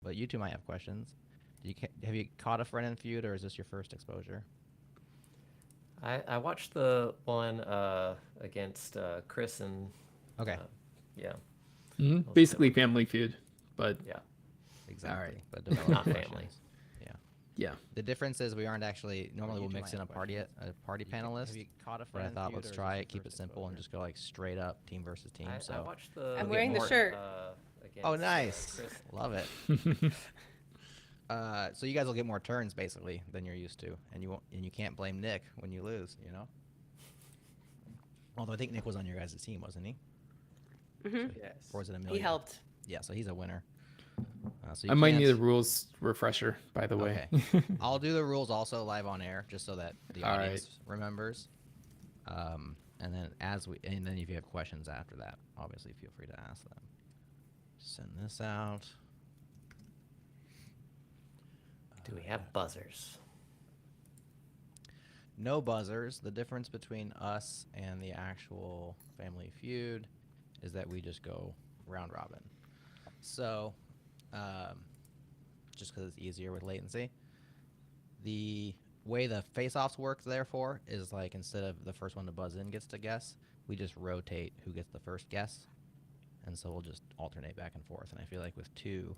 but you two might have questions. Have you caught a Frontend Feud, or is this your first exposure? I watched the one against Chris and Okay. yeah. Basically Family Feud, but yeah, Exactly. All right. But develop not questions. family. Yeah. The difference is we aren't actually normally we'll mix in a party panelist. Have you caught a But I Frontend thought Feud, let's or is try this it, your keep it first simple, and exposure? just go like straight up team versus team. I So watched the. I'm the wearing the Mort, shirt. Against, oh, nice, Chris. love it. So you guys will get more turns basically than you're used to, and you can't blame Nick when you lose. You know. Although I think Nick was on your guys' team, wasn't he? Mm-hmm. Yes. Or was it a He million? helped. Yeah, so he's a winner. So I might need a can't- rules refresher, by the way. Okay. I'll do the rules also live on air, just so that the All right. audience remembers. And then and then if you have questions after that, obviously feel free to ask them. Send this out. Do we have buzzers? No buzzers. The difference between us and the actual Family Feud is that we just go round robin. So, just because it's easier with latency. The way the face-offs work, therefore, is like instead of the first one to buzz in gets to guess, we just rotate who gets the first guess. And so we'll just alternate back and forth. And I feel like with two,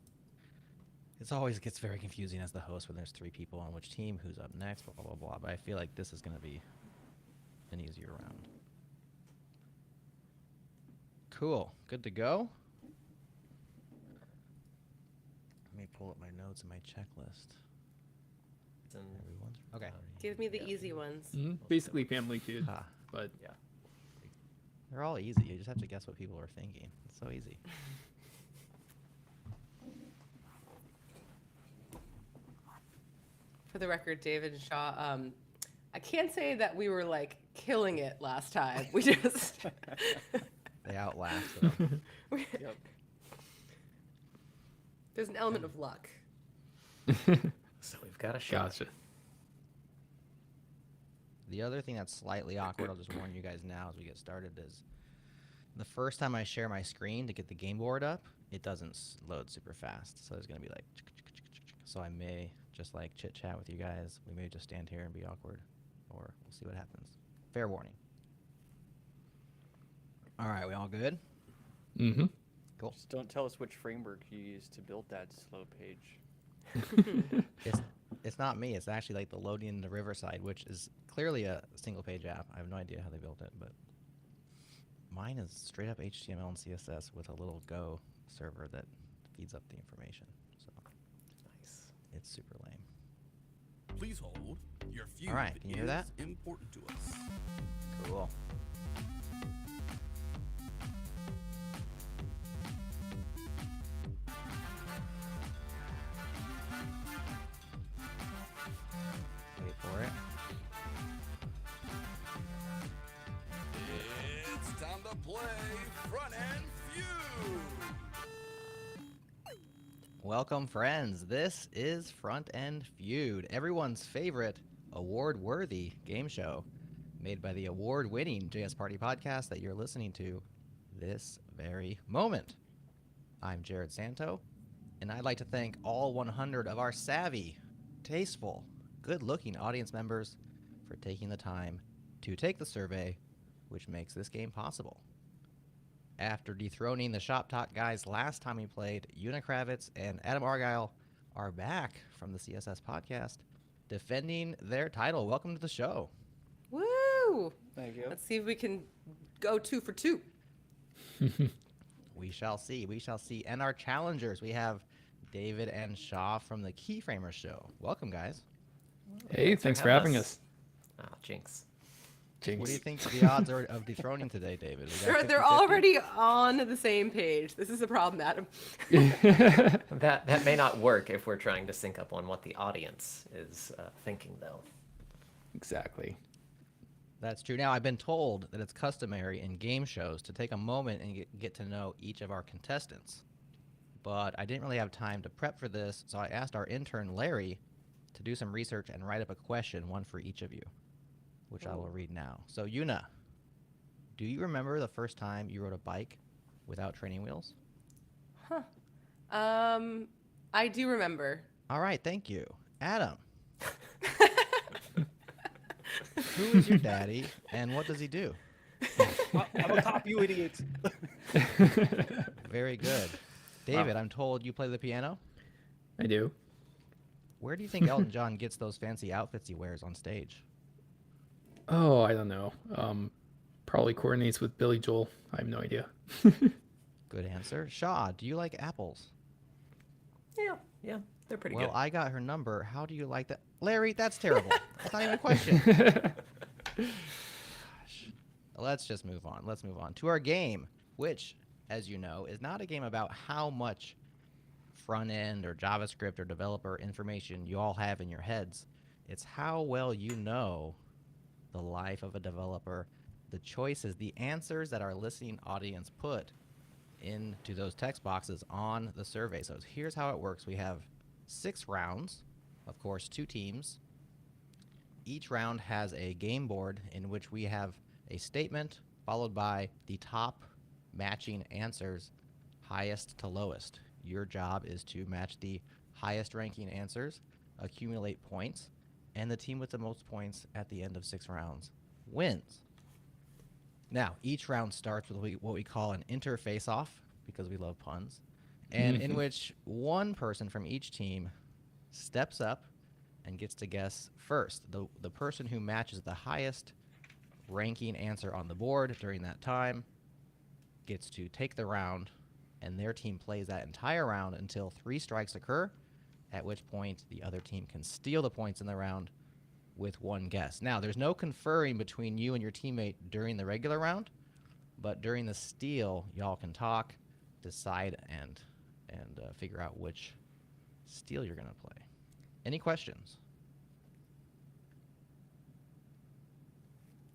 it always gets very confusing as the host when there's three people on which team, who's up next, blah, blah, blah, blah. But I feel like this is going to be an easier round. Cool. Good to go. Let me pull up my notes and my checklist. Everyone's okay. Give me the easy ones. Basically Family Feud, Ah, but Yeah. they're all easy. You just have to guess what people are thinking. It's so easy. For the record, David and Shaw, I can't say that we were like killing it last time. We just They outlasted them. Yep. there's an element of luck. So we've got a shot. gotcha. The other thing that's slightly awkward, I'll just warn you guys now as we get started, is the first time I share my screen to get the game board up, it doesn't load super fast. So there's going to be like, so I may just like chit chat with you guys. We may just stand here and be awkward, or we'll see what happens. Fair warning. All right, we all good? Mm-hmm. Cool. Just don't tell us which framework you used to build that slow page. It's not me. It's actually like the loading in the Riverside, which is clearly a single page app. I have no idea how they built it, but mine is straight up HTML and CSS with a little Go server that feeds up the information. So Nice. it's super lame. Please hold. Your feud All right, can you hear is that? important to us. Cool. Wait for it. It's time to play Frontend Feud. Welcome, friends. This is Frontend Feud, everyone's favorite award-worthy game show made by the award-winning JS Party podcast that you're listening to this very moment. I'm Jerod Santo, and I'd like to thank all 100 of our savvy, tasteful, good-looking audience members for taking the time to take the survey, which makes this game possible. After dethroning the Shop Talk guys last time we played, Una Kravitz and Adam Argyle are back from the CSS Podcast, defending their title. Welcome to the show. Woo! Thank you. Let's see if we can go 2 for 2. We shall see. We shall see. And our challengers, we have David and Shaw from the Keyframers show. Welcome, guys. Hey, thanks for having us. Ah, jinx. Jinx. What do you think the odds are of dethroning today, David? We got They're 50-50? already on the same page. This is a problem, Adam. That may not work if we're trying to sync up on what the audience is thinking, though. Exactly. That's true. Now, I've been told that it's customary in game shows to take a moment and get to know each of our contestants. But I didn't really have time to prep for this, so I asked our intern, Larry, to do some research and write up a question, one for each of you, which I will read now. So, Una, do you remember the first time you rode a bike without training wheels? I do remember. All right, thank you. Adam. Who is your daddy and what does he do? I'm a cop, you idiots. Very good. David, I'm told you play the piano. I do. Where do you think Elton John gets those fancy outfits he wears on stage? Oh, I don't know. Probably coordinates with Billy Joel. I have no idea. Good answer. Shaw, do you like apples? Yeah, they're pretty Well, good. I got her number. How do you like that? Larry, that's terrible. That's not even a question. Gosh. Let's just move on. Let's move on to our game, which, as you know, is not a game about how much front end or JavaScript or developer information you all have in your heads. It's how well you know the life of a developer, the choices, the answers that our listening audience put into those text boxes on the survey. So here's how it works. We have 6 rounds, of course, 2 teams. Each round has a game board in which we have a statement followed by the top matching answers, highest to lowest. Your job is to match the highest ranking answers, accumulate points, and the team with the most points at the end of 6 rounds wins. Now, each round starts with what we call an interface off, because we love puns, and in which one person from each team steps up and gets to guess first. The person who matches the highest ranking answer on the board during that time gets to take the round, and their team plays that entire round until 3 strikes occur, at which point the other team can steal the points in the round with 1 guess. Now, there's no conferring between you and your teammate during the regular round, but during the steal, y'all can talk, decide, and figure out which steal you're going to play. Any questions?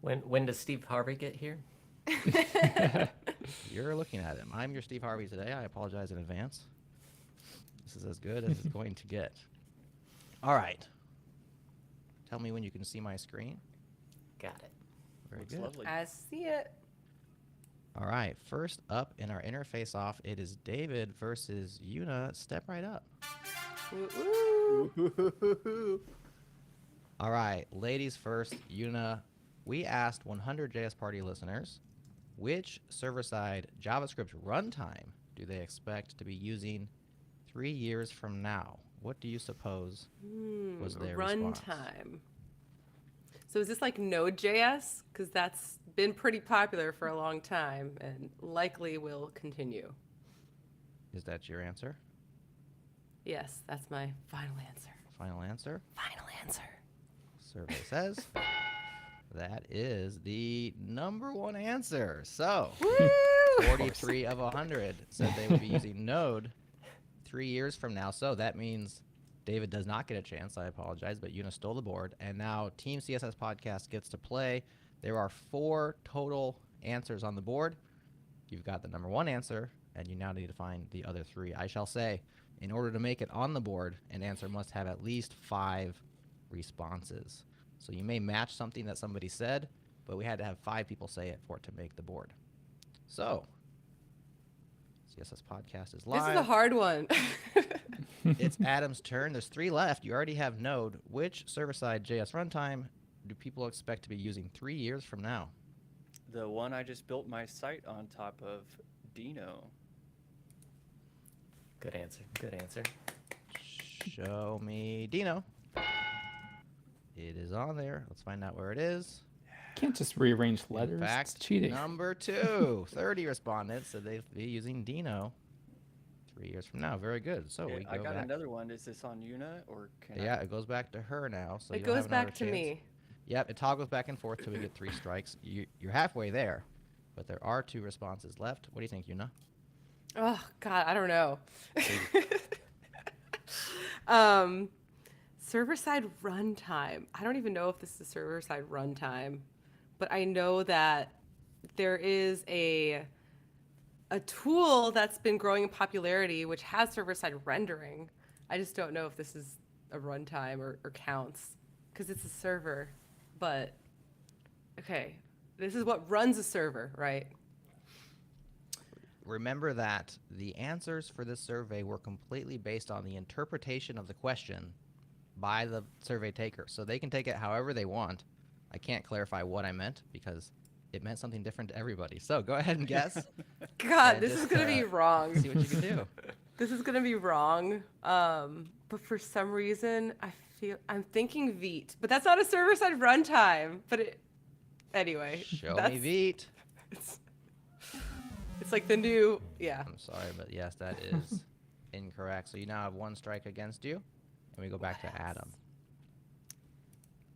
When does Steve Harvey get here? You're looking at him. I'm your Steve Harvey today. I apologize in advance. This is as good as it's going to get. All right. Tell me when you can see my screen. Got it. Very Looks good. lovely. I see it. All right. First up in our interface off, it is David versus Yuna. Step right up. Woo-woo. All right. Ladies first. Yuna, we asked 100 JS Party listeners, which server-side JavaScript runtime do they expect to be using 3 years from now? What do you suppose was their response? Runtime. So is this like Node.js? Because that's been pretty popular for a long time and likely will continue. Is that your answer? Yes, that's my final answer. Final answer? Final answer. Survey says that is the number 1 answer. So, 43 of 100 said they would be using Node 3 years from now. So that means David does not get a chance. I apologize, but Yuna stole the board. And now Team CSS Podcast gets to play. There are 4 total answers on the board. You've got the number 1 answer, and you now need to find the other 3. I shall say, in order to make it on the board, an answer must have at least 5 responses. So you may match something that somebody said, but we had to have 5 people say it for it to make the board. So, CSS Podcast is live. This is a hard one. It's Adam's turn. There's 3 left. You already have Node. Which server-side JS runtime do people expect to be using 3 years from now? The one I just built my site on top of, Dino. Good answer. Good answer. Show me Dino. It is on there. Let's find out where it is. Can't just rearrange letters. In fact, It's cheating. number 2. 30 respondents said they'd be using Dino 3 years from now. Very good. So Okay, we go I got back. another one. Is this on Yuna or can Yeah, it goes back to her now. So It you don't goes have another back to chance. me. Yep, it toggles back and forth till we get 3 strikes. You're halfway there, but there are 2 responses left. What do you think, Yuna? Oh God, I don't know. Server-side runtime. I don't even know if this is server-side runtime, but I know that there is a tool that's been growing in popularity which has server-side rendering. I just don't know if this is a runtime or counts because it's a server. But okay, this is what runs a server, right? remember that the answers for this survey were completely based on the interpretation of the question by the survey taker. So they can take it however they want. I can't clarify what I meant because it meant something different to everybody. So go ahead and guess. God, And this is just, gonna be wrong. See what you can do. This is gonna be wrong. But for some reason, I'm thinking Vite, but that's not a server-side runtime. But anyway, Show that's, me Vite. It's like the new, yeah. I'm sorry, but yes, that is incorrect. So you now have 1 strike against you. And we go back to Adam.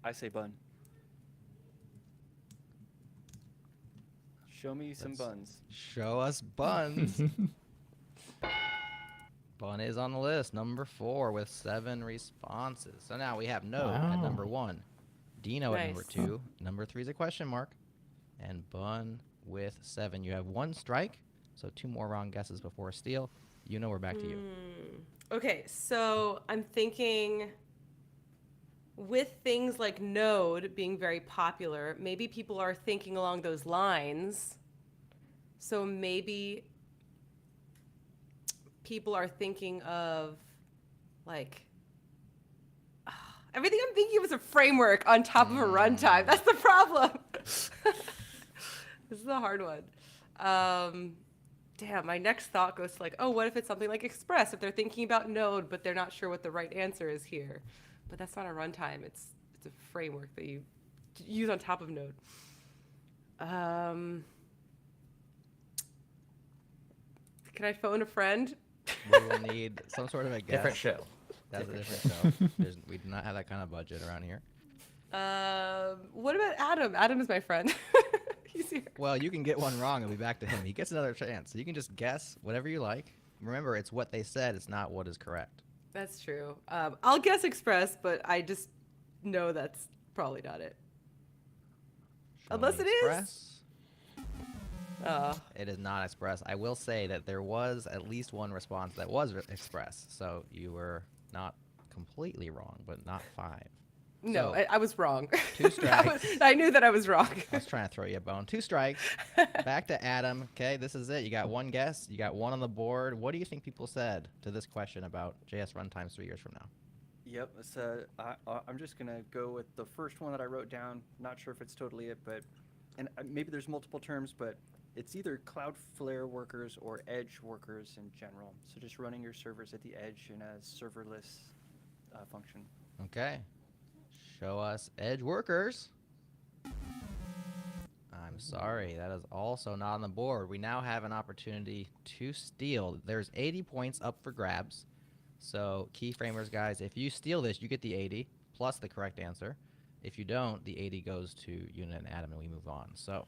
I say bun. Show me some Let's- buns. Show us buns. Bun is on the list, number 4 with 7 responses. So now we have Node at Wow. number 1, Dino at number Nice. 2, number 3 is a question mark, and Bun with 7. You have 1 strike, so 2 more wrong guesses before a steal. You know we're back to you. Okay, so I'm thinking with things like Node being very popular, maybe people are thinking along those lines. So maybe people are thinking of like everything I'm thinking of is a framework on top of a runtime. That's the problem. This is a hard one. Damn, my next thought goes to like, oh, what if it's something like Express? If they're thinking about Node, but they're not sure what the right answer is here. But that's not a runtime. It's a framework that you use on top of Node. Can I phone a friend? We will need some sort of a guess. Different show. That's a different show. We do not have that kind of budget around here. What about Adam? Adam is my friend. He's here. Well, you can get one wrong and be back to him. He gets another chance. So you can just guess whatever you like. Remember, it's what they said. It's not what is correct. That's true. I'll guess Express, but I just know that's probably not it. Show Unless me it is. Express. It is not Express. I will say that there was at least one response that was Express. So you were not completely wrong, but not 5. No, So, I was wrong. 2 strikes. I knew that I was wrong. I was trying to throw you a bone. 2 strikes. Back to Adam. Okay, this is it. You got 1 guess. You got 1 on the board. What do you think people said to this question about JS runtimes 3 years from now? Yep. So I'm just gonna go with the first one that I wrote down. Not sure if it's totally it, but maybe there's multiple terms, but it's either Cloudflare workers or edge workers in general. So just running your servers at the edge in a serverless function. Okay. Show us edge workers. I'm sorry, that is also not on the board. We now have an opportunity to steal. There's 80 points up for grabs. So, Keyframers, guys, if you steal this, you get the 80 plus the correct answer. If you don't, the 80 goes to Una and Adam, and we move on. So,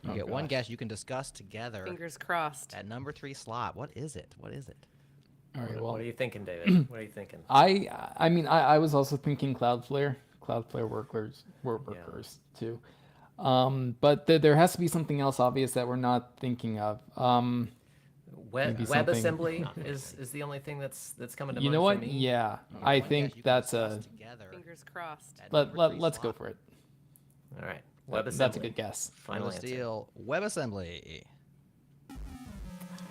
you get 1 guess. You can discuss together Fingers crossed. at number 3 slot. What is it? What is it? All right. What Well, are you thinking, David? What are you thinking? I mean, I was also thinking Cloudflare workers too. But there has to be something else obvious that we're not thinking of. Maybe something- WebAssembly is the only thing that's coming to You mind know for what? me. Yeah, You get I 1 guess. think You can that's discuss a together Fingers crossed. at let number 3 let's go slot. for it. All right. That's WebAssembly. a good guess. Final Let's answer. steal WebAssembly.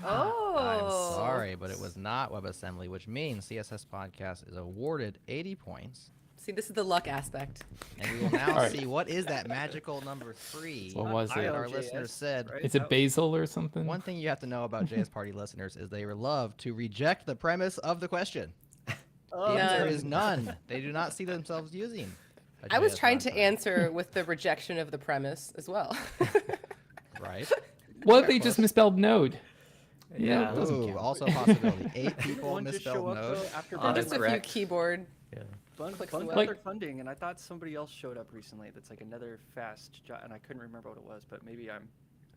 Oh. I'm sorry, but it was not WebAssembly, which means CSS Podcast is awarded 80 points. See, this is the luck aspect. And we will now Alright. see what is that magical number 3 What was that it? our ILJS, listeners said. right? Is it basil or something? One thing you have to know about JS Party listeners is they love to reject the premise of the question. The answer is none. They do not see themselves using a I was JS trying to runtime, answer with the rejection of the premise as well. Right? What if they just misspelled node? Yeah. it doesn't Ooh, count. also a possibility. 8 people One just show misspelled up node. though after Oh, Just a few Autocorrect. keyboard. Yeah. Bun clicks got away. their funding, and I thought somebody else showed up recently. That's like another fast job, and I couldn't remember what it was, but maybe I'm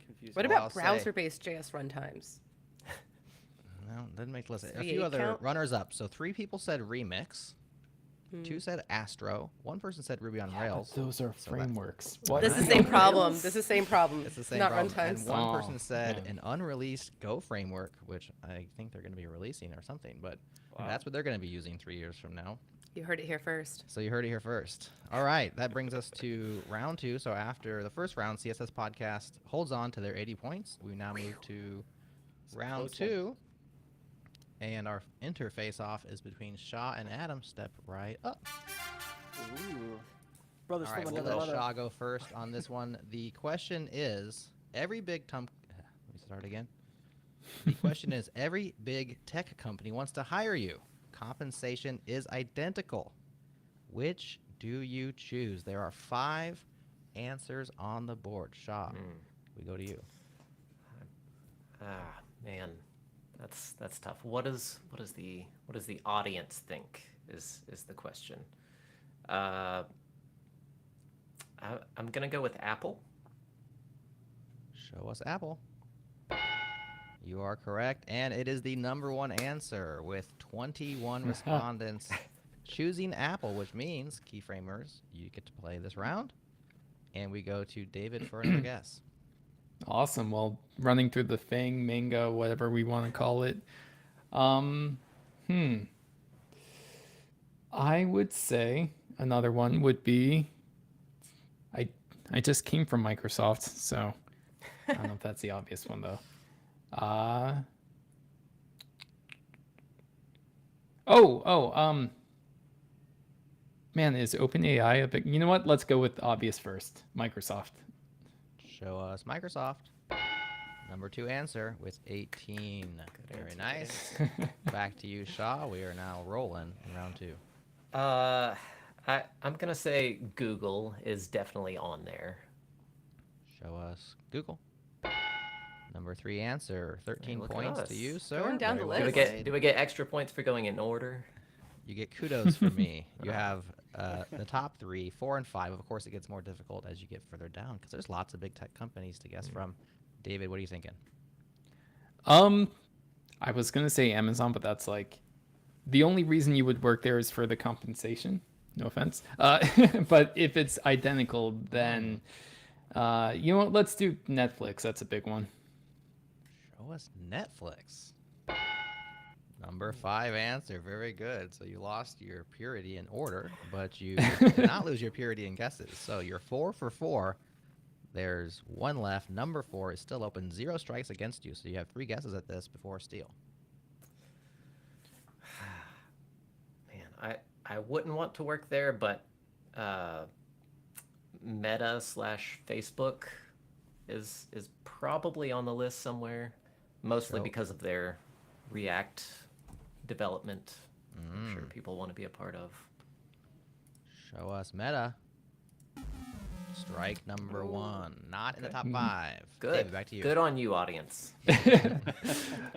confused. What Well, about I'll say- browser-based JS runtimes? No, didn't make the list. A Does few V8 other count? runners up. So 3 people said Remix. 2 said Astro. 1 person said Ruby on But Rails. those are So that's- frameworks. What? This is the I same know. problem. This is the same problem. It's the same Not problem. runtimes. And 1 Oh, person said man. an unreleased Go framework, which I think they're going to be releasing or something, but Wow. that's what they're going to be using 3 years from now. You heard it here first. So you heard it here first. All right, that brings us to round 2. So after the first round, CSS Podcast holds on to their 80 points. We now move to Round close one. 2. And our interface off is between Shaw and Adam. Step right up. Ooh. Brothers All right, from we'll another let mother. Shaw go first on this one. The question is, let me start again. The question is, every big tech company wants to hire you. Compensation is identical. Which do you choose? There are 5 answers on the board. Shaw, we go to you. Ah, man, that's tough. What does the audience think is the question. I'm gonna go with Apple. Show us Apple. You are correct, and it is the number 1 answer with 21 respondents choosing Apple, which means, Keyframers, you get to play this round. And we go to David for another guess. Awesome. Well, running through the thing, mango, whatever we want to call it. I would say another one would be. I just came from Microsoft, so I don't know if that's the obvious one though. Man, is OpenAI a big? You know what? Let's go with obvious first. Microsoft. Show us Microsoft. Number 2 answer with 18. Very answer, nice. Back to you, Shaw. We are now rolling in round 2. I'm gonna say Google is definitely on there. Show us Google. Number 3 answer. 13 look at points us. to you, sir. Going down the Very well Do we list. get played. extra points for going in order? You get kudos from me. You have the top 3, 4, and 5. Of course, it gets more difficult as you get further down because there's lots of big tech companies to guess from. David, what are you thinking? I was gonna say Amazon, but that's like the only reason you would work there is for the compensation. No offense. But if it's identical, then you know what? Let's do Netflix. That's a big one. Show us Netflix. Number 5 answer. Very good. So you lost your purity in order, but you did not lose your purity in guesses. So you're 4 for 4. There's 1 left. Number 4 is still open. 0 strikes against you. So you have 3 guesses at this before steal. Man, I wouldn't want to work there, but Meta / Facebook is probably on the list somewhere, mostly Sure. because of their React development. I'm sure people want to be a part of. Show us Meta. Strike number 1. Not in the top 5. Good. David, back to you. Good on you, audience.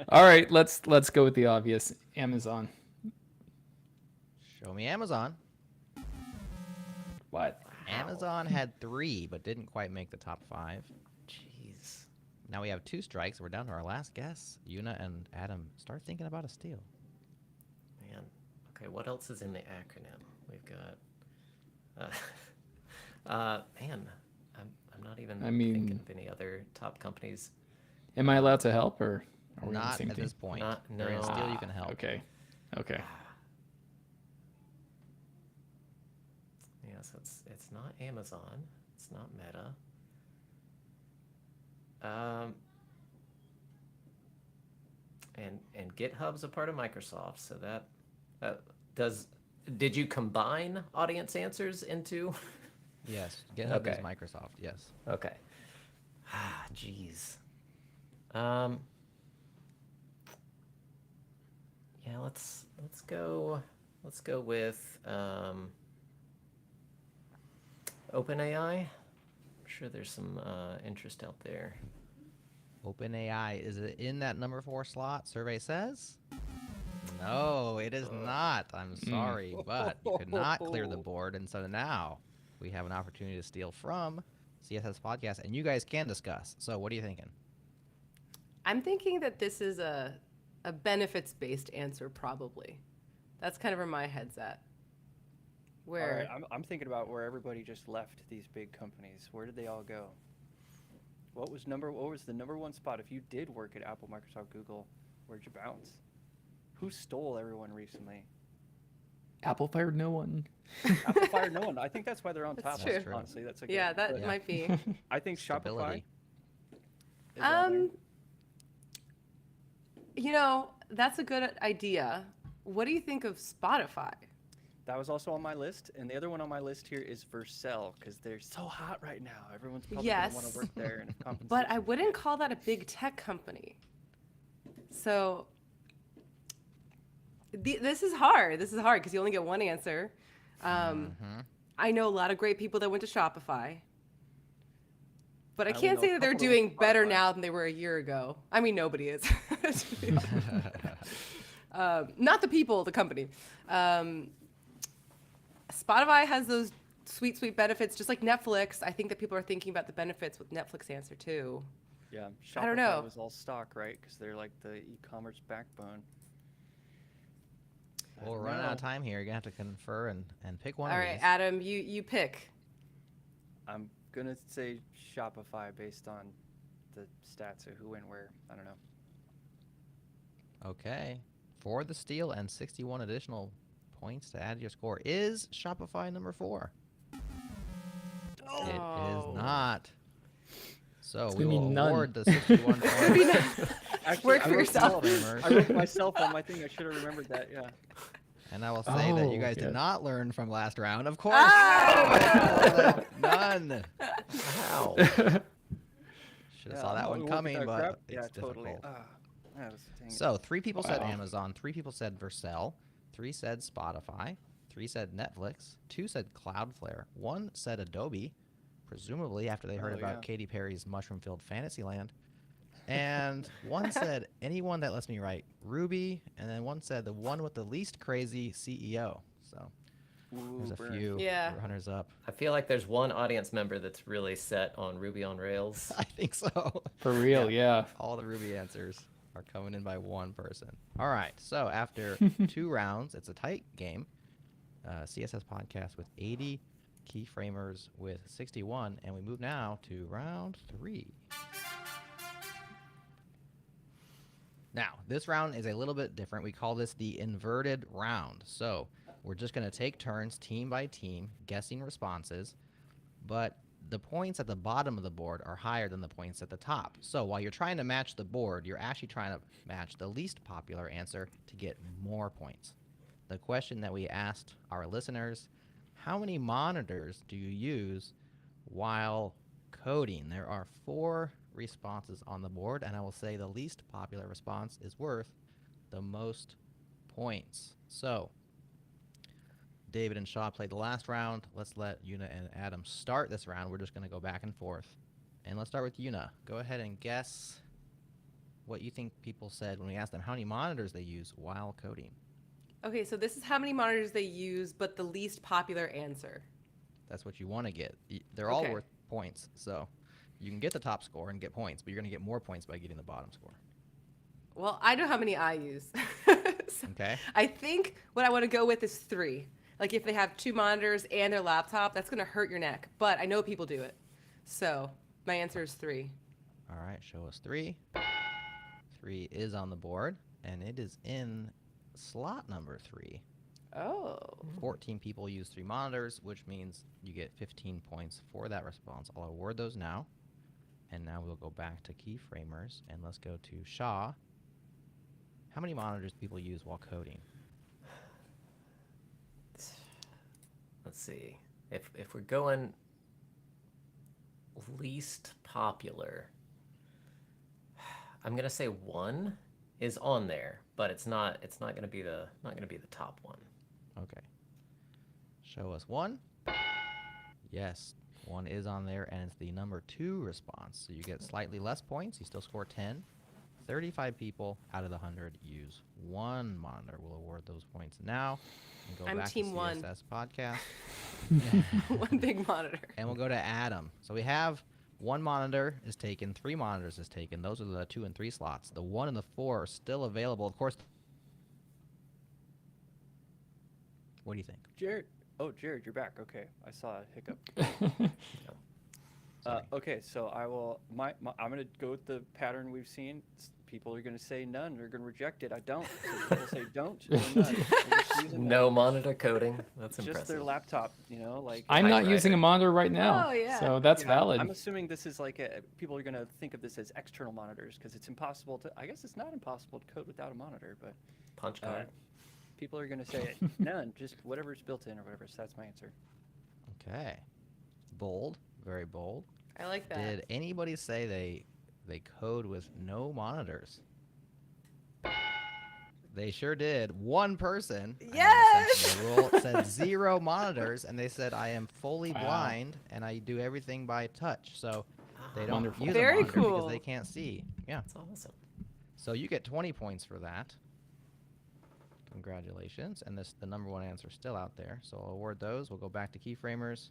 All right, let's go with the obvious. Amazon. Show me Amazon. What? Amazon had 3, but didn't quite make the top 5. Jeez. Now we have 2 strikes. We're down to our last guess. Yuna and Adam, start thinking about a steal. Man. Okay, what else is in the acronym? We've got. Man, I'm not even thinking of any other top companies. Am I allowed to help, or are we on the Not same at team? this point. Not- You're in no. steal, you can help. Okay. Yeah, so it's not Amazon. It's not Meta. And GitHub's a part of Microsoft, so that did you combine audience answers into? Yes. GitHub is Okay. Microsoft. Yes. Okay. Ah, jeez. Yeah, let's go with OpenAI. I'm sure there's some interest out there. OpenAI, is it in that number 4 slot? Survey says? No, it is not. I'm sorry, but you could not clear the board, and so now we have an opportunity to steal from CSS Podcast, and you guys can discuss. So what are you thinking? I'm thinking that this is a benefits-based answer, probably. That's kind of where my head's at. All Where right, I'm thinking about where everybody just left these big companies. Where did they all go? What was the number 1 spot? If you did work at Apple, Microsoft, Google, where'd you bounce? Who stole everyone recently? Apple fired no one. Apple fired no one. I think that's why they're on That's top. true. Honestly, that's a yeah, good, that but might be. I think Shopify. Stability. Is on there. That's a good idea. What do you think of Spotify? That was also on my list, and the other one on my list here is Vercel, because they're so hot right now. Everyone's probably going to want Yes. to work there and compensate. But I wouldn't call that a big tech company. So this is hard. This is hard because you only get one answer. I know a lot of great people that went to Shopify. But I only can't know say a that they're couple that doing went to better Spotify. now than they were a year ago. I mean, nobody is. To be honest. Not the people, the company. Spotify has those sweet, sweet benefits, just like Netflix. I think that people are thinking about the benefits with Netflix answer too. Yeah, Shopify I don't know. was all stock, right? Because they're like the e-commerce backbone. I We'll don't run out know. of time here. You're gonna have to confer and pick one All of right, these. Adam, you pick. I'm going to say Shopify based on the stats of who went where. I don't know. Okay. For the steal and 61 additional points to add to your score is Shopify number 4. It is not. So we gonna be will none. award the 61 points. Actually, Work I for wrote yourself. myself- I wrote myself on my thing. I should have remembered that. Yeah. And I will say that you Oh, guys yeah. did not learn from last round, of course. Oh! None. Wow. Should have Yeah, saw I'm that not one working coming, that but crap. it's Yeah, difficult. totally. That was, dang it. So 3 people said Wow. Amazon, 3 people said Vercel, 3 said Spotify, 3 said Netflix, 2 said Cloudflare, 1 said Adobe, presumably after they heard Oh, about yeah. Katy Perry's mushroom-filled Fantasyland, and 1 said anyone that lets me write Ruby, and then 1 said the one with the least crazy CEO. So there's Ooh, a burn. few Yeah. runners up. I feel like there's one audience member that's really set on Ruby on Rails. I think so. For real, yeah. All the Ruby answers are coming in by one person. All right, so after 2 rounds, it's a tight game. CSS Podcast with 80, Keyframers with 61, and we move now to round 3. Now, this round is a little bit different. We call this the inverted round. So we're just going to take turns, team by team, guessing responses, but the points at the bottom of the board are higher than the points at the top. So while you're trying to match the board, you're actually trying to match the least popular answer to get more points. The question that we asked our listeners, how many monitors do you use while coding? There are 4 responses on the board, and I will say the least popular response is worth the most points. So David and Shaw played the last round. Let's let Yuna and Adam start this round. We're just going to go back and forth. And let's start with Yuna. Go ahead and guess what you think people said when we asked them how many monitors they use while coding. Okay, so this is how many monitors they use, but the least popular answer. That's what you want to get. They're all Okay. worth points. So you can get the top score and get points, but you're going to get more points by getting the bottom score. Well, I know how many I use. So Okay? I think what I want to go with is 3. Like if they have 2 monitors and their laptop, that's going to hurt your neck. But I know people do it. So my answer is 3. All right, show us 3. 3 is on the board, and it is in slot number 3. Oh. 14 people use 3 monitors, which means you get 15 points for that response. I'll award those now. And now we'll go back to Keyframers, and let's go to Shaw. How many monitors do people use while coding? Let's see. If we're going least popular, I'm gonna say 1 is on there, but it's not gonna be the top one. Okay. Show us 1. Yes, 1 is on there, and it's the number 2 response. So you get slightly less points. You still score 10. 35 people out of the 100 use 1 monitor. We'll award those points now. And go I'm back team to 1. CSS Podcast. 1 big monitor. And we'll go to Adam. So we have 1 monitor is taken, 3 monitors is taken. Those are the 2 and 3 slots. The 1 and the 4 are still available. Of course. What do you think? Jerod. Oh, Jerod, you're back. Okay, I saw a hiccup. Sorry. Okay, so I will. I'm gonna go with the pattern we've seen. People are gonna say none. They're gonna reject it. I don't. So people say don't or none. We'll just using No monitor coding. That's just impressive. their laptop, like I'm not using a typewriter. monitor right now, Oh, yeah. so that's I'm valid. assuming this is like people are going to think of this as external monitors because it's impossible to. I guess it's not impossible to code without a monitor, but Punch card. people are going to say none, just whatever's built in or whatever. So that's my answer. Okay. Bold. Very bold. I like that. Did anybody say they code with no monitors? They sure did. One person, I know Yes! essentially the rule, said 0 monitors, and they said I am fully Wow. blind and I do everything by touch. So they don't Wonderful. use Very a monitor cool. because they can't see. Yeah. That's awesome. So you get 20 points for that. Congratulations. And the number one answer is still out there. So I'll award those. We'll go back to Keyframers,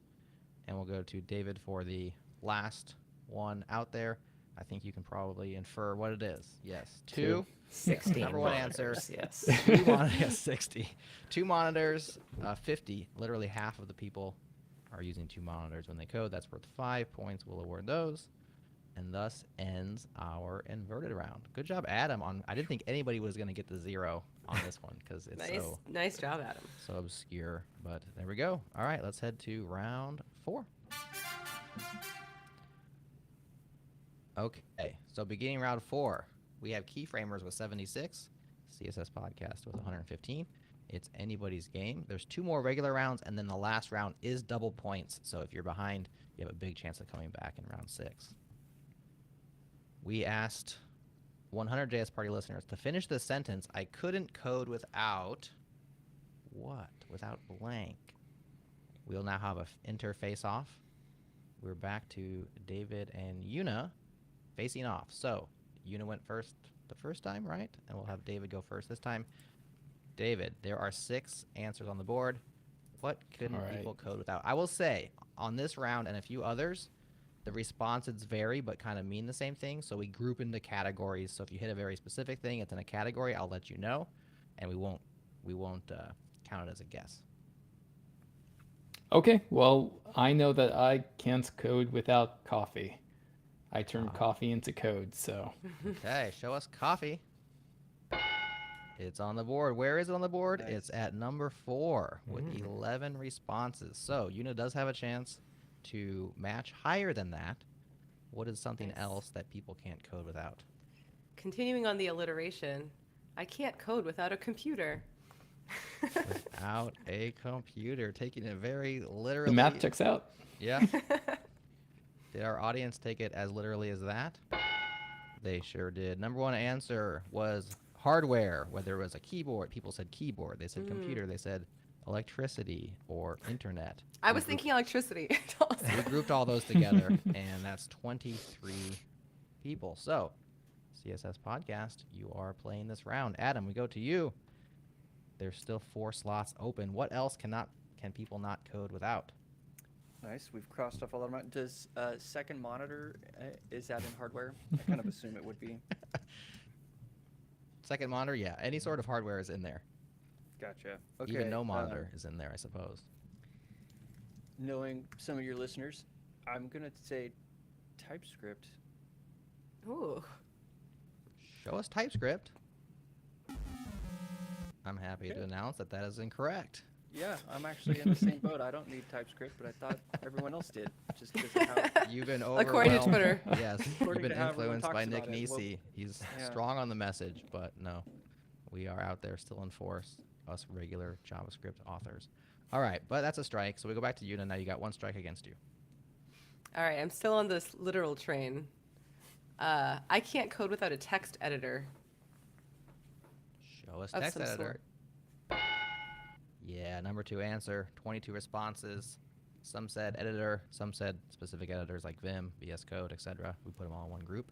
and we'll go to David for the last one out there. I think you can probably infer what it is. Yes. 2. 16 Number one answer. monitors, Yes. 2 monitors, 60. 2 monitors, 50. Literally half of the people are using 2 monitors when they code. That's worth 5 points. We'll award those. And thus ends our inverted round. Good job, Adam. I didn't think anybody was going to get the 0 on this one because it's Nice job, Adam. so obscure. But there we go. All right, let's head to round 4. Okay, so beginning round 4, we have Keyframers with 76, CSS Podcast with 115. It's anybody's game. There's 2 more regular rounds, and then the last round is double points. So if you're behind, you have a big chance of coming back in round 6. We asked 100 JS Party listeners to finish this sentence. I couldn't code without what? Without blank. We'll now have a interface off. We're back to David and Yuna facing off. So Yuna went first the first time, right? And we'll have David go first this time. David, there are 6 answers on the board. What couldn't All right. people code without? I will say, on this round and a few others, the responses vary but kind of mean the same thing. So we group into categories. So if you hit a very specific thing, it's in a category, I'll let you know. And we won't count it as a guess. Okay, well, I know that I can't code without coffee. I turn coffee into code, so Okay, show us coffee. It's on the board. Where is it on the board? Nice. It's at number 4 with 11 responses. So Yuna does have a chance to match higher than that. What is something Nice. else that people can't code without? Continuing on the alliteration, I can't code without a computer. Without a computer. Taking it very literally. the math checks out. Yeah. Did our audience take it as literally as that? They sure did. Number one answer was hardware, whether it was a keyboard. People said keyboard. They said computer. They said electricity or internet. I was thinking electricity. We grouped all those together, and that's 23 people. So, CSS Podcast, you are playing this round. Adam, we go to you. There's still 4 slots open. What else can people not code without? Nice. We've crossed off all of them. Does second monitor, is that in hardware? I kind of assume it would be. Second monitor, yeah. Any sort of hardware is in there. Gotcha. Okay. Even no monitor is in there, I suppose. Knowing some of your listeners, I'm going to say TypeScript. Ooh. Show us TypeScript. I'm happy to announce that is incorrect. Yeah, I'm actually in the same boat. I don't need TypeScript, but I thought everyone else did, just because of how You've been According to overwhelmed. Twitter. Yes, you've According been to how everyone influenced by talks Nick about it. Well, Nisi. He's yeah. strong on the message, but no, we are out there still in force, us regular JavaScript authors. All right, but that's a strike. So we go back to Yuna. Now you got 1 strike against you. All right, I'm still on this literal train. I can't code without a text editor. Show us Of text some editor. sort. Yeah, number 2 answer, 22 responses. Some said editor, some said specific editors like Vim, VS Code, etc. We put them all in one group.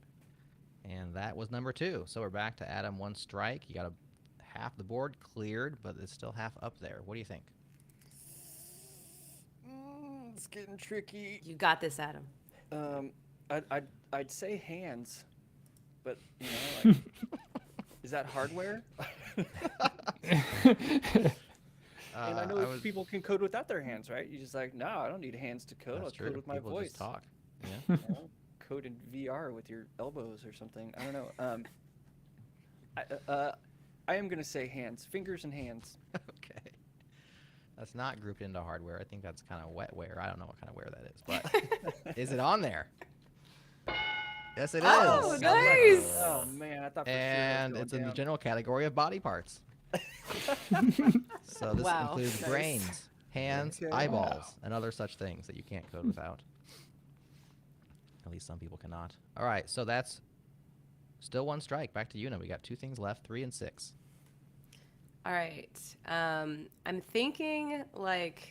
And that was number 2. So we're back to Adam, 1 strike. You got half the board cleared, but it's still half up there. What do you think? It's getting tricky. You got this, Adam. I'd say hands, but like, is that hardware? And I know people can code without their hands, right? You're just like, no, I don't need hands to code. I'll That's true. code with my People voice. just talk. Yeah. Code in VR with your elbows or something. I don't know. I am gonna say hands, fingers and hands. Okay. That's not grouped into hardware. I think that's kind of wetware. I don't know what kind of wear that is, but is it on there? Yes, it is. Oh, nice. Oh man, I thought for And sure it was it's in the going general category of body parts. So this Wow. includes Nice. brains, hands, Okay. eyeballs, and other such things that you can't code without. At least some people cannot. All right, so that's still one strike. Back to Una. We got 2 things left, 3 and 6. All right. I'm thinking like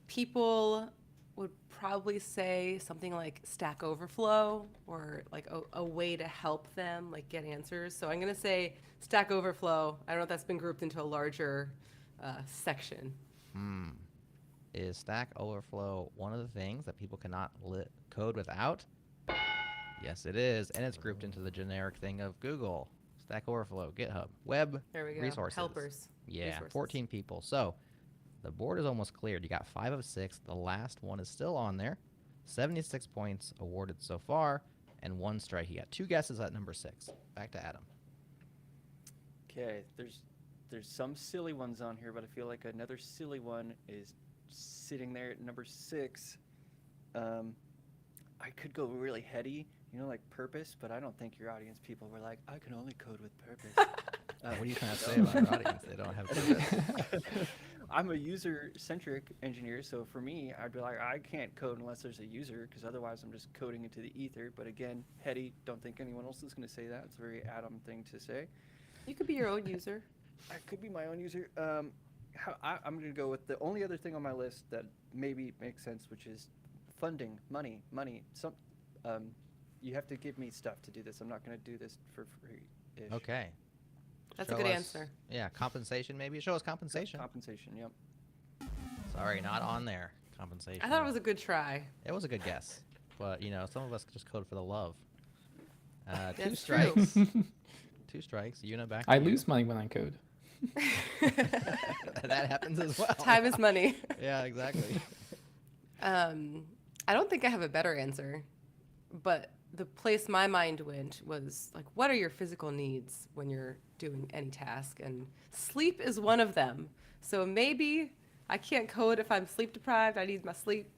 people would probably say something like Stack Overflow or like a way to help them like get answers. So I'm gonna say Stack Overflow. I don't know if that's been grouped into a larger section. Is Stack Overflow one of the things that people cannot code without? Yes, it is, and it's grouped into the generic thing of Google, Stack Overflow, GitHub, web There we go. resources. Helpers. Yeah, Resources. 14 people. So the board is almost cleared. You got 5 of 6. The last one is still on there. 76 points awarded so far, and 1 strike. You got 2 guesses at number 6. Back to Adam. Okay, there's some silly ones on here, but I feel like another silly one is sitting there at number 6. I could go really heady, like purpose, but I don't think your audience people were like, I can only code with purpose. What are you trying to say about our audience? They don't have purpose. I'm a user-centric engineer, so for me, I'd be like, I can't code unless there's a user, because otherwise I'm just coding into the ether. But again, heady, don't think anyone else is going to say that. It's a very Adam thing to say. You could be your own user. I could be my own user. I'm going to go with the only other thing on my list that maybe makes sense, which is funding, money. You have to give me stuff to do this. I'm not going to do this for free. Okay. That's Show a good us- answer. Yeah, compensation maybe. Show us compensation. Compensation, yep. Sorry, not on there. Compensation. I thought it was a good try. It was a good guess, but some of us just code for the love. 2 That's strikes. 2 strikes. Una, back. I to you. lose money when I code. That happens as well. Time is money. Yeah, exactly. I don't think I have a better answer, but the place my mind went was like, what are your physical needs when you're doing any task? And sleep is one of them. So maybe I can't code if I'm sleep deprived. I need my sleep.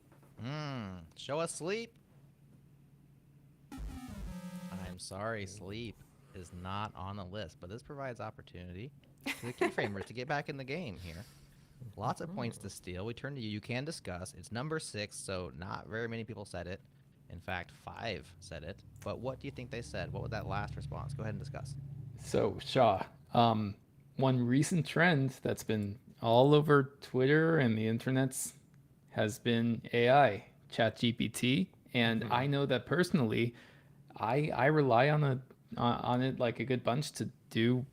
Show us sleep. I'm sorry, sleep is not on the list, but this provides opportunity to the Keyframers to get back in the game here. Lots of points to steal. We turn to you. You can discuss. It's number 6, so not very many people said it. In fact, 5 said it. But what do you think they said? What was that last response? Go ahead and discuss. So, Shaw, one recent trend that's been all over Twitter and the internets has been AI, ChatGPT, and I know that personally, I rely on it like a good bunch to do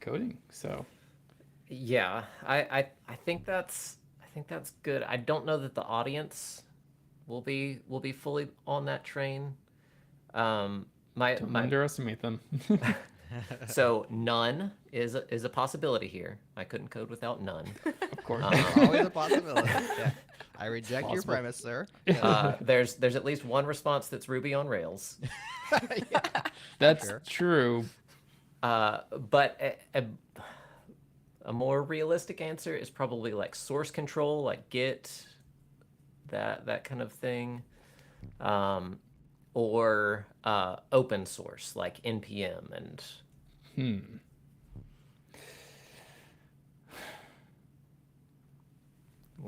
coding. So, Yeah, I think that's good. I don't know that the audience will be fully on that train. don't underestimate them. So none is a possibility here. I couldn't code without none. Of course. Always a possibility. Yeah. I reject your Possible. premise, sir. There's at least one response that's Ruby on Rails. That's Sure. true. But a more realistic answer is probably like source control, like Git, that kind of thing, or open source like npm and.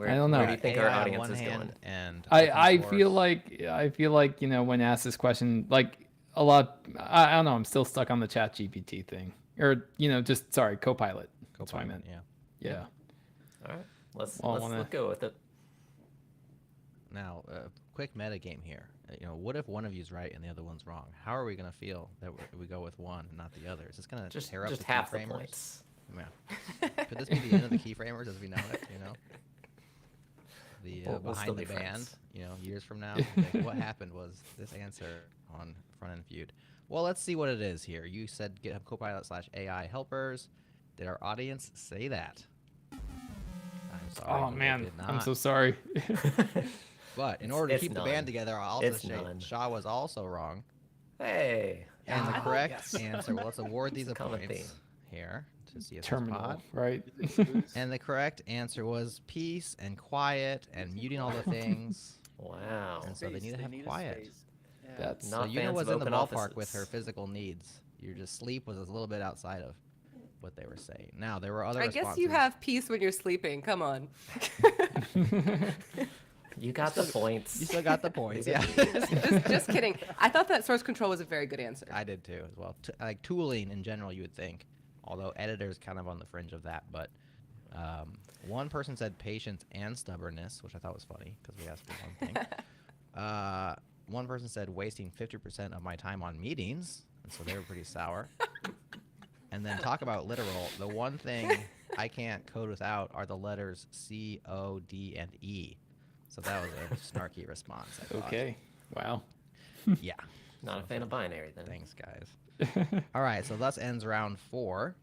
I don't know. Where do you think our AI on audience one is hand going? And I open source. feel like when asked this question, like a lot, I don't know, I'm still stuck on the Chat GPT thing, or just sorry, Copilot. That's what I meant. Yeah. All right, let's Well, go with it. Now, quick meta game here. What if one of you's right and the other one's wrong? How are we gonna feel that we go with one and not the other? Is this gonna Just tear up the half the Keyframers? points. Yeah. Could this be the end of the Keyframers as we know it? The We'll behind still the be band. friends. Years from now, like, what happened was this answer on Frontend Feud. Well, let's see what it is here. You said GitHub Copilot /AI helpers. Did our audience say that? I'm sorry. Oh they man, did I'm not. so sorry. But in order to it's keep the none. band together, I'll also It's say none. Shaw was also wrong. Hey. And the Ah, correct yes. answer, well, let's award these a Common points. theme. here to CSS Terminal, Pod. right? And the correct answer was peace and quiet and muting all the things. Wow. And so they need to have a quiet. space. Yeah. That's So Not Yuna fans was of in the open ballpark with her offices. physical needs. Your just sleep was a little bit outside of what they were saying. Now there were other I responses. guess you have peace when you're sleeping. Come on. You got the points. You still got the points, yeah. just kidding. I thought that source control was a very good answer. I did too as well. Like tooling in general, you would think, although editor's kind of on the fringe of that. But one person said patience and stubbornness, which I thought was funny because we asked for one thing. One person said wasting 50% of my time on meetings, and so they were pretty sour. And then talk about literal. The one thing I can't code without are the letters C, O, D, and E. So that was a snarky response. I thought. Okay. Wow. Yeah. Not a fan of binary then. Thanks, guys. All right, so thus ends round 4.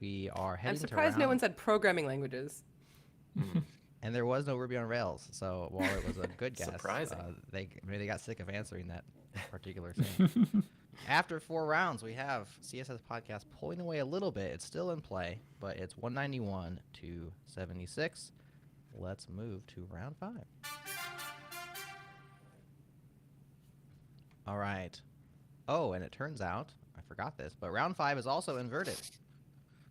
We are heading I'm surprised to no round... one said programming languages. And there was no Ruby on Rails, so while it was a good guess, Surprising. Maybe they got sick of answering that particular thing. After 4 rounds, we have CSS Podcast pulling away a little bit. It's still in play, but it's 191 to 76. Let's move to round 5. All right. Oh, and it turns out, I forgot this, but round 5 is also inverted.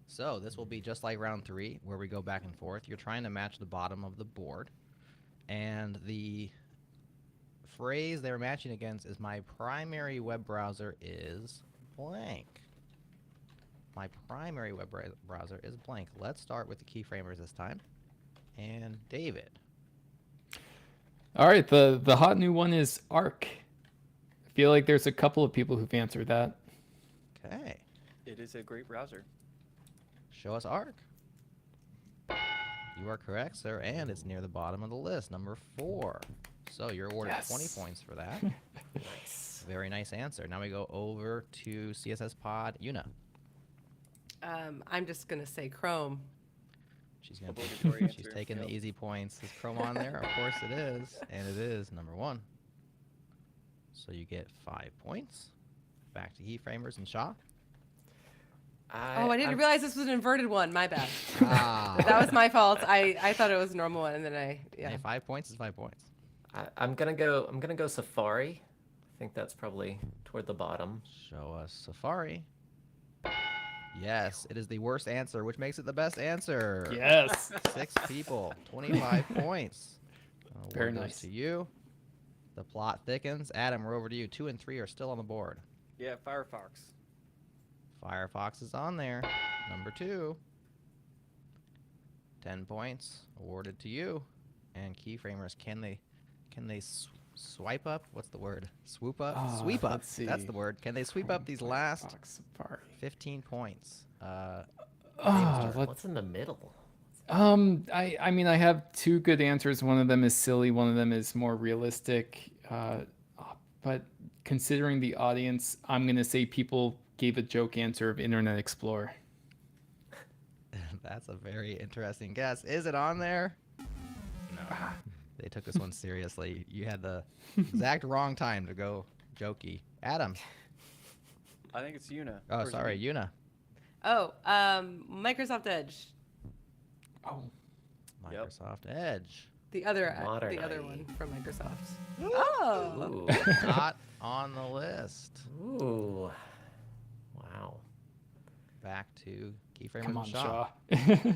So this will be just like round 3, where we go back and forth. You're trying to match the bottom of the board. And the phrase they're matching against is my primary web browser is blank. My primary web browser is blank. Let's start with the Keyframers this time. And David. All right, the hot new one is Arc. I feel like there's a couple of people who've answered that. Okay. It is a great browser. Show us Arc. You are correct, sir, and it's near the bottom of the list, number 4. So you're awarded Yes. 20 points for that. Nice. Very nice answer. Now we go over to CSS Pod, Yuna. I'm just gonna say Chrome. She's gonna Obligatory she's answer. taking Yep. the easy points. Is Chrome on there? Of course it is, and it is number 1. So you get 5 points. Back to Keyframers and Shaw. I didn't realize this was an inverted one. My bad. Ah, That was my fault. I thought it was a normal one, and then Hey, 5 points is 5 points. I'm gonna go Safari. I think that's probably toward the bottom. Show us Safari. Yes, it is the worst answer, which makes it the best answer. Yes. 6 people, 25 points. Very Award goes nice. to you. The plot thickens. Adam, we're over to you. 2 and 3 are still on the board. Yeah, Firefox. Firefox is on there. Number 2. 10 points awarded to you. And Keyframers, can they swipe up? What's the word? Swoop up? Sweep up. let's That's see. the word. Can they sweep up these last Firefox, Safari. 15 points? What's in the middle? I mean, I have 2 good answers. One of them is silly. One of them is more realistic. But considering the audience, I'm gonna say people gave a joke answer of Internet Explorer. That's a very interesting guess. Is it on there? No. They took this one seriously. You had the exact wrong time to go jokey. Adam. I think it's Yuna. Oh, Or is it sorry, me? Yuna. Oh, Microsoft Edge. Oh, Yep. Microsoft Edge. The other Modernly. one from Microsoft. Oh. Ooh. Not on the list. Ooh. Wow. Back to Keyframers come and on, Shaw. Shaw.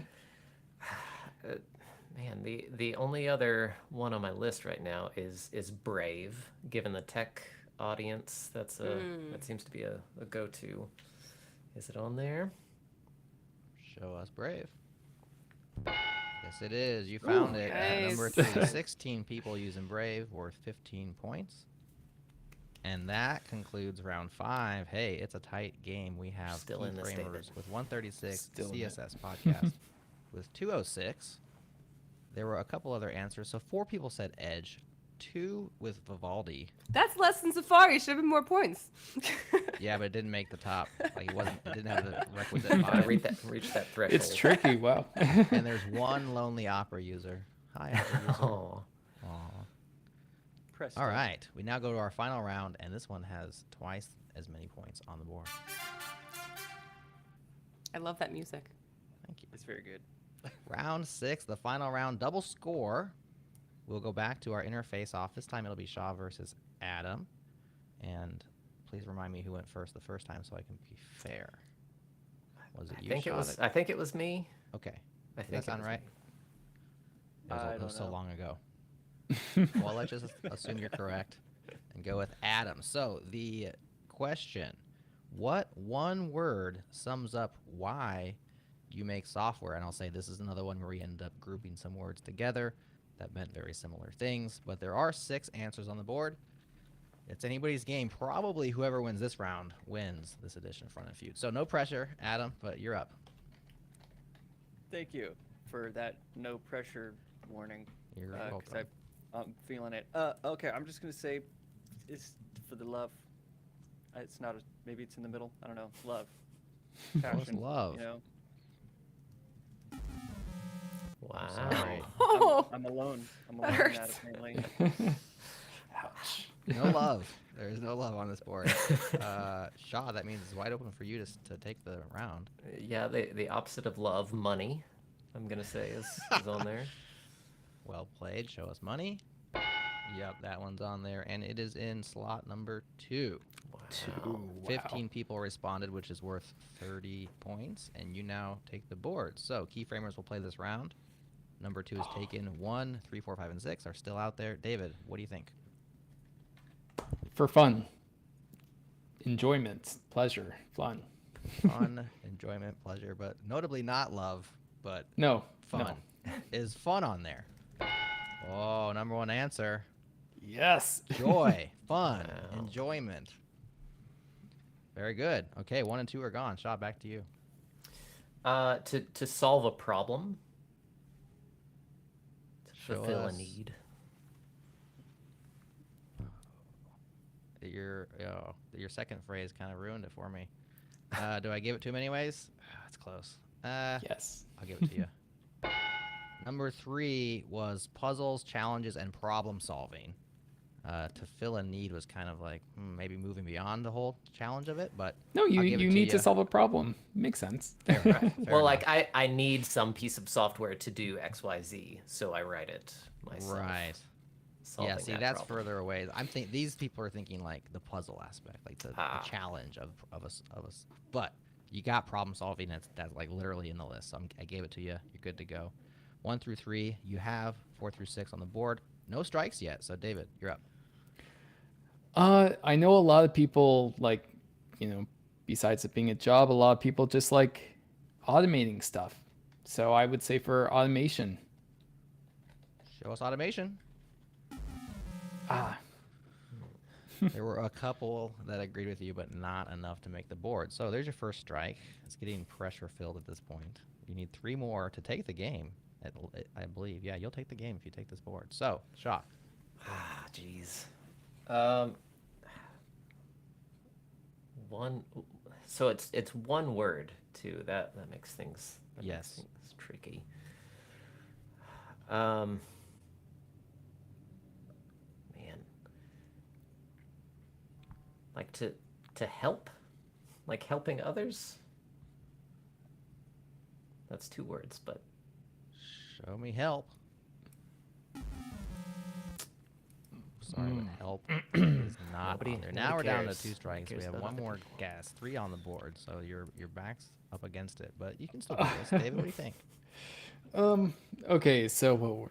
Man, the only other one on my list right now is Brave. Given the tech audience, that seems to be a go-to. Is it on there? Show us Brave. Yes, it is. You found it. At number nice. 3, 16 people using Brave, worth 15 points. And that concludes round 5. Hey, it's a tight game. We have Still in this, David. Keyframers with 136, Still in it. CSS Podcast with 206. There were a couple other answers. So 4 people said Edge, 2 with Vivaldi. That's less than Safari. Should have been more points. Yeah, but it didn't make the top. Like it didn't have the requisite Gotta 5. reach that threshold. It's tricky. Wow. And there's 1 Lonely Opera user. Hi, Opera user. Oh. Aw. Press All start. right, we now go to our final round, and this one has twice as many points on the board. I love that music. Thank you. It's very good. Round 6, the final round, double score. We'll go back to our interface off. This time it'll be Shaw versus Adam. And please remind me who went first the first time so I can be fair. Was it you, Shaw? I think it was me. Okay. I Does think that sound it was right? me. It was so know. long ago. Well, let's just assume you're correct and go with Adam. So the question, what one word sums up why you make software? And I'll say this is another one where we end up grouping some words together that meant very similar things. But there are 6 answers on the board. It's anybody's game. Probably whoever wins this round wins this edition of Frontend Feud. So no pressure, Adam, but you're up. Thank you for that no pressure warning. You're 'Cause welcome. I'm feeling it. Okay, I'm just gonna say, it's for the love. It's not. Maybe it's in the middle. I don't know. Love. Passion. love? You know. Wow. Sorry. Oh, I'm alone. I'm That alone in that hurts. apparently. Ouch. No love. There is no love on this board. Shaw, that means it's wide open for you to take the round. Yeah, the opposite of love, money, I'm going to say is on there. Well played. Show us money. Yep, that one's on there. And it is in slot number 2. Wow. 15 people responded, which is worth 30 points. And you now take the board. So Keyframers will play this round. Number 2 is taken. 1, 3, 4, 5, and 6 are still out there. David, what do you think? For fun, enjoyment, pleasure, fun. Fun, enjoyment, pleasure, but notably not love, but No, fun. no. Is fun on there? Oh, number 1 answer. Yes. Joy, fun, Wow. enjoyment. Very good. Okay, 1 and 2 are gone. Shaw, back to you. To solve a problem, to Show fulfill us. a need. Your second phrase kind of ruined it for me. Do I give it to him anyways? That's close. Yes. I'll give it to you. Number 3 was puzzles, challenges, and problem solving. To fill a need was kind of like maybe moving beyond the whole challenge of it, but No, you I'll give it you need to ya. solve a problem. Makes sense. Fair enough, fair Well, like enough. I need some piece of software to do XYZ, so I write it myself. Right. Solving Yeah, see, that that's problem. further away. These people are thinking like the puzzle aspect, like the challenge of us. But you got problem solving. That's like literally in the list. So I gave it to you. You're good to go. 1 through 3, you have 4 through 6 on the board. No strikes yet. So David, you're up. I know a lot of people like, besides it being a job, a lot of people just like automating stuff. So I would say for automation. Show us automation. Ah, There were a couple that agreed with you, but not enough to make the board. So there's your first strike. It's getting pressure filled at this point. You need 3 more to take the game. I believe. Yeah, you'll take the game if you take this board. So, Shaw. Ah, jeez. One. So it's one word too. That makes things. That makes Yes. things tricky. Man. Like to help, like helping others. That's 2 words, but Show me help. Sorry, but help is not Nobody- on there. nobody Now we're down to cares. 2 strikes. We Nobody have cares one about more other people. gas, 3 on the board. So your back's up against it, but you can still do this. David, what do you think? okay, so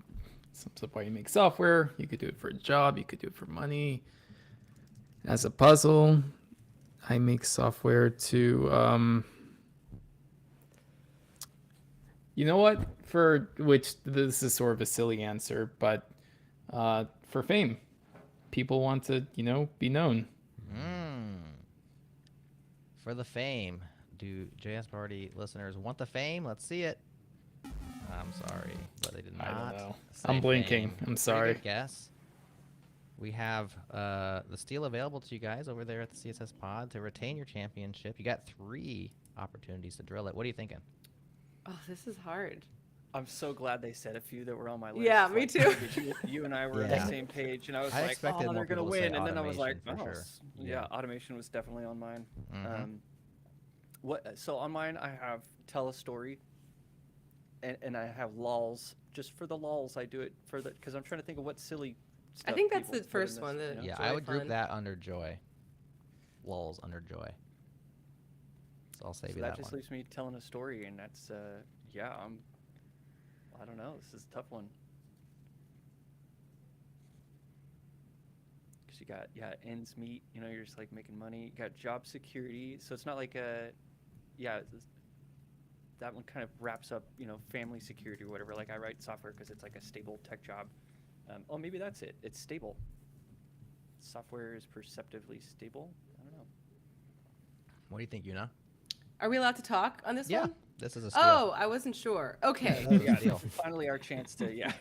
sums up why you make software. You could do it for a job. You could do it for money. As a puzzle, I make software to, you know what? For which this is sort of a silly answer, but for fame, people want to, be known. For the fame, do JS Party listeners want the fame? Let's see it. I'm sorry, but they did not. I don't know. say I'm blinking. fame. I'm Pretty sorry. good guess. We have the steal available to you guys over there at the CSS Pod to retain your championship. You got 3 opportunities to drill it. What are you thinking? Oh, this is hard. I'm so glad they said a few that were on my list. Yeah, me like, too. You and I were on Yeah. the same page, and I was I like, expected "Oh, more they're gonna people to say win," and then I was like, automation "Oh, for sure. yeah, Yeah. automation was definitely on mine." Mhm. What? So on mine, I have tell a story, and I have lols. Just for the lols, I do it for the because I'm trying to think of what silly I stuff think that's people the put in first this, one. you The know? Yeah, joy I would group fun. that under joy. Lulls under joy. So I'll save So you that that just one. leaves me telling a story, and that's yeah. I don't know. This is a tough one. Because you got ends meet. You know, you're just like making money. You got job security. So it's not like that one kind of wraps up, family security or whatever. Like I write software because it's like a stable tech job. Oh, maybe that's it. It's stable. Software is perceptively stable. I don't know. What do you think, Yuna? Are we allowed to talk on this Yeah, one? this is a steal. Oh, I wasn't sure. Okay. This is a steal. Finally, our chance to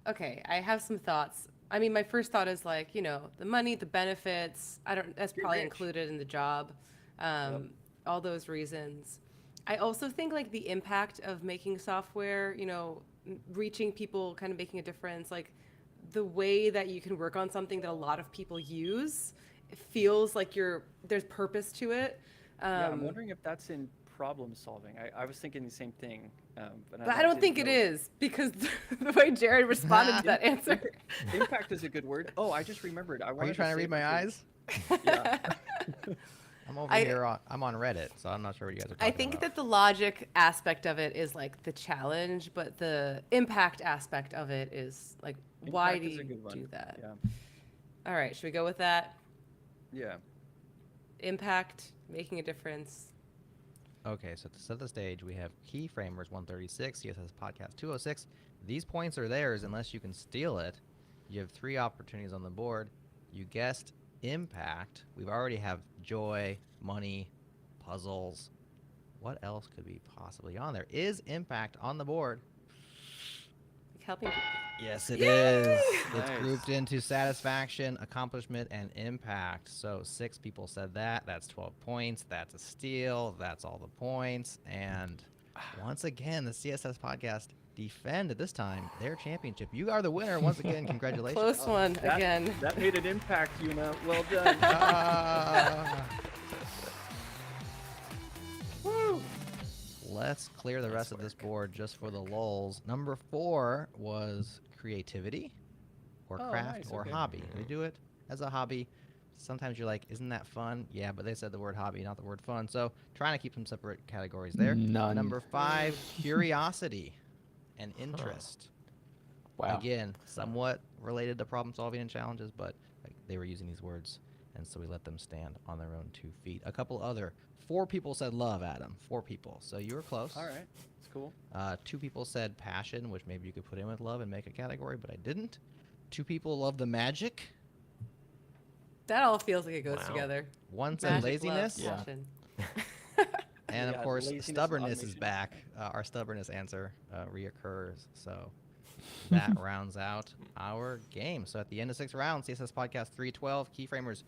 Okay, I have some thoughts. I mean, my first thought is like, the money, the benefits. That's You're probably rich. included in the job. All those reasons. I also think like the impact of making software, reaching people, kind of making a difference, like the way that you can work on something that a lot of people use, it feels like there's purpose to it. I'm wondering if that's in problem solving. I was thinking the same thing. But I don't think it is because the way Jerod responded to that answer. Impact is a good word. Oh, I just remembered. Are you trying to read my eyes? Yeah. I'm over here. I'm on Reddit, so I'm not sure what you guys are talking I think about. that the logic aspect of it is like the challenge, but the impact aspect of it is like, why do Impact is a you good one. do that? Yeah. All right, should we go with that? Yeah. Impact, making a difference. Okay, so to set the stage, we have Keyframers 136, CSS Podcast 206. These points are theirs unless you can steal it. You have 3 opportunities on the board. You guessed impact. We've already have joy, money, puzzles. What else could be possibly on there? Is impact on the board? Like helping people. Yes, it Yay! is. It's Nice. grouped into satisfaction, accomplishment, and impact. So 6 people said that. That's 12 points. That's a steal. That's all the points. And once again, the CSS Podcast defend this time their championship. You are the winner once again. Congratulations. Close one again. That made an impact, Well done. Ah. Woo. Let's clear the rest of this board just for the lulz. Number 4 was creativity or Oh, craft nice, or okay. hobby. We do it as a hobby. Sometimes you're like, isn't that fun? Yeah, but they said the word hobby, not the word fun. So trying to keep some separate categories there. None. Number 5, curiosity and interest. Wow. Again, somewhat related to problem solving and challenges, but like, they were using these words, and so we let them stand on their own 2 feet. A couple other 4 people said love, Adam. 4 people, so you were close. All right. It's cool. 2 people said passion, which maybe you could put in with love and make a category, but I didn't. 2 people love the magic. That all feels like it goes Wow. together. 1 said Magic, laziness. love, Yeah. passion. And Yeah, of course, laziness and stubbornness is automation. back. Our stubbornness answer reoccurs. So that rounds out our game. So at the end of 6 rounds, CSS Podcast 312, Keyframers,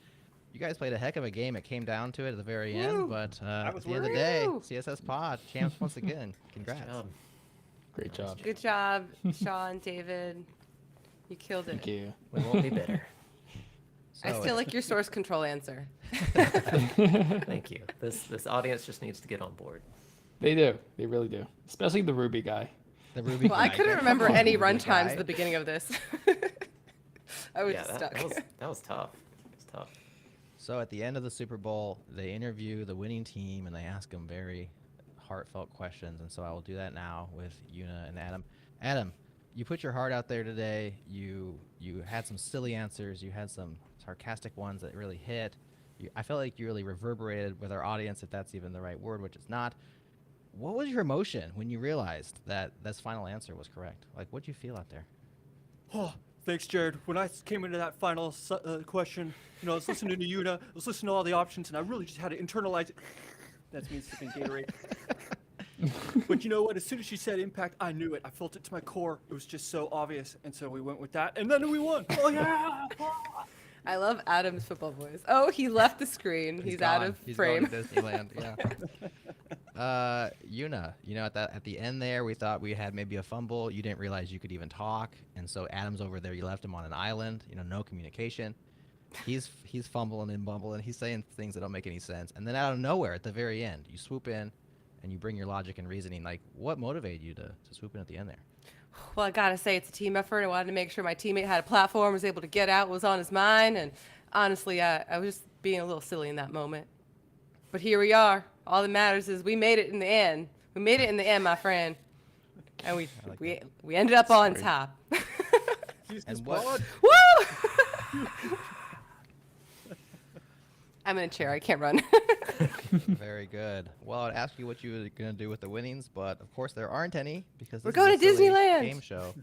you guys played a heck of a game. It came down to it at the very end, Woo! but at was the end of the day, Woo! CSS Pod champs once again. Congrats. Good job. Great job. Good job, Sean, David. You killed it. Thank you. We won't be bitter. I So- still like your source control answer. Thank you. This audience just needs to get on board. They do. They really do. Especially the Ruby guy. The Ruby Well, I guy. couldn't Come remember on, any Ruby run times guy. at the beginning of this. I was Yeah, stuck. that was tough. It was tough. So at the end of the Super Bowl, they interview the winning team and they ask them very heartfelt questions. And so I will do that now with Yuna and Adam. Adam, you put your heart out there today. You had some silly answers. You had some sarcastic ones that really hit. I felt like you really reverberated with our audience, if that's even the right word, which it's not. What was your emotion when you realized that this final answer was correct? Like, what'd you feel out there? Oh, thanks, Jerod. When I came into that final question, I was listening to Yuna, I was listening to all the options, and I really just had to internalize it. That's me sipping Gatorade. But you know what? As soon as she said impact, I knew it. I felt it to my core. It was just so obvious, and so we went with that, and then we won. Oh yeah! I love Adam's football voice. Oh, he left the screen. He's out gone. of He's frame. going to Disneyland. Yeah. Yuna, at the end there, we thought we had maybe a fumble. You didn't realize you could even talk, and so Adam's over there. You left him on an island. No communication. he's fumbling and bumbling. He's saying things that don't make any sense. And then out of nowhere, at the very end, you swoop in and you bring your logic and reasoning. Like, what motivated you to swoop in at the end there? Well, I gotta say it's a team effort. I wanted to make sure my teammate had a platform, was able to get out, what was on his mind, and honestly, I was just being a little silly in that moment. But here we are. All that matters is we made it in the end. We made it in the end, my friend, and we ended up on top. And what? Woo! I'm in a chair. I can't run. Very good. Well, I'd ask you what you were going to do with the winnings, but of course there aren't any because We're this is going a to silly Disneyland. game show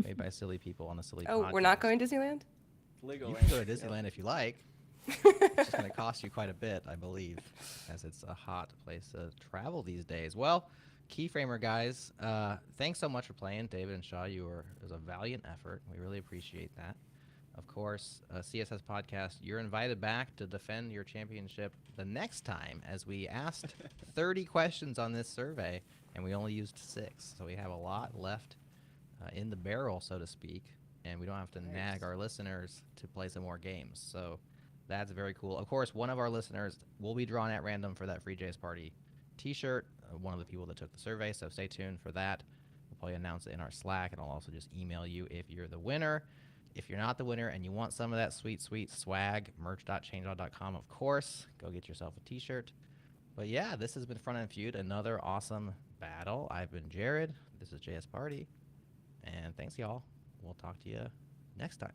made by silly people on a silly Oh, podcast. we're not going to Disneyland? Lego You Land. can go to Disneyland if you like. It's just going to cost you quite a bit, I believe, as it's a hot place to travel these days. Well, Keyframer guys, thanks so much for playing. David and Shaw, it was a valiant effort. We really appreciate that. Of course, CSS Podcast, you're invited back to defend your championship the next time, as we asked 30 questions on this survey, and we only used 6. So we have a lot left in the barrel, so to speak, and we don't have to nag our listeners to play some more games. So that's very cool. Of course, one of our listeners will be drawn at random for that Free JS Party t-shirt, one of the people that took the survey, so stay tuned for that. We'll probably announce it in our Slack, and I'll also just email you if you're the winner. If you're not the winner and you want some of that sweet, sweet swag, merch.changelog.com, of course, go get yourself a t-shirt. But yeah, this has been Frontend Feud, another awesome battle. I've been Jerod. This is JS Party. And thanks, y'all. We'll talk to you next time.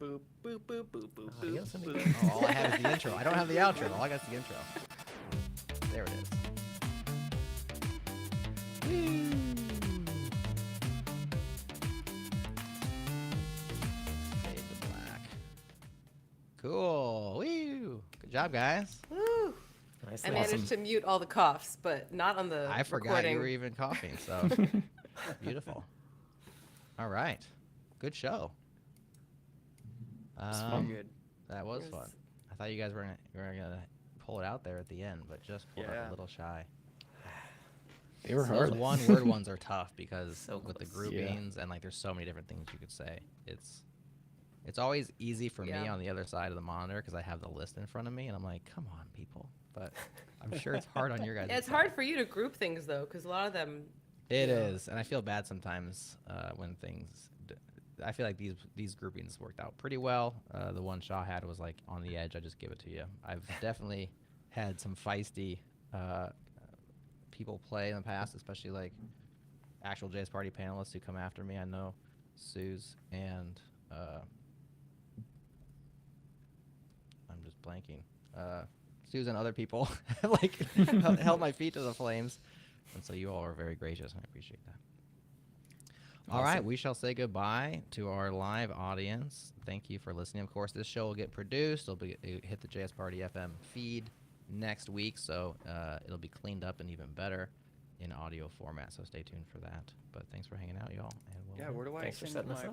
Boop, boop, boop, boop, boop, boop, Adios, boop. amigos. Oh, all I have is the intro. I don't have the outro. All I got is the intro. There it is. Woo! Fade to black. Cool. Woo! Good job, guys. Woo! Nice. I managed to mute all the coughs, but not on the I forgot recording. you were even coughing, so beautiful. All right. Good show. Very good. That was It fun. was- I thought you guys were gonna pull it out there at the end, but just pulled up Yeah. a little shy. They were Those hard. one-word ones are tough because So with the close. groupings and like there's so many different things you could say. It's always easy for me Yeah. on the other side of the monitor because I have the list in front of me and I'm like, come on, people. But I'm sure it's hard on your guys. Yeah, it's hard for you to group things though, because a lot of them. It is, and I feel bad sometimes when things. I feel like these groupings worked out pretty well. The one Shaw had was like on the edge. I just give it to you. I've definitely had some feisty people play in the past, especially like actual JS Party panelists who come after me. I know Suze and I'm just blanking. Suze and other people like held my feet to the flames, and so you all are very gracious, and I appreciate that. All right, we shall say goodbye to our live audience. Thank you for listening. Of course, this show will get produced. It'll hit the JS Party FM feed next week, so it'll be cleaned up and even better in audio format. So stay tuned for that. But thanks for hanging out, y'all. And we'll Yeah, where do I Thanks for send setting us my up.